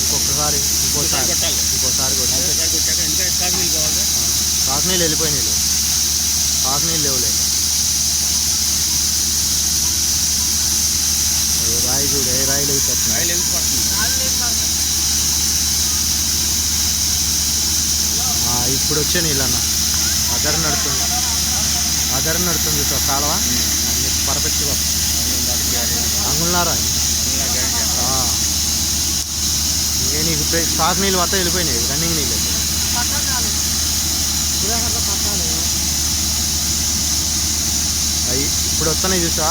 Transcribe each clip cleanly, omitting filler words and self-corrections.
ఇంకొకసారి కాకు నీళ్ళు వెళ్ళిపోయినాయి. కాకు నీళ్ళు లేవులేక రాయి చూడు, ఏ రాయిలు అయిపోతుంది. ఇప్పుడు వచ్చే నీళ్ళన్న అదర్ నడుతుంది సార్ కాలువ పర్ఫెక్ట్గా అంగుళనారా. ఇంకే నీకు స్టాక్ నీళ్ళు మొత్తం వెళ్ళిపోయినాయి, రన్నింగ్ నీళ్ళు. అవి ఇప్పుడు వస్తున్నాయి చూసా,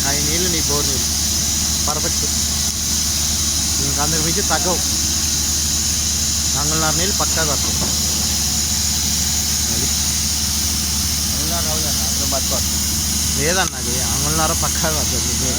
హై నీళ్ళు నీ బోర్ నీళ్ళు పర్ఫెక్ట్. ఇంక అందరికి మించి తగ్గవు. అంగుళనార నీళ్ళు పక్కాగా వస్తాయి. అది లేదన్నది అంగుళనార పక్కాగా వస్తుంది.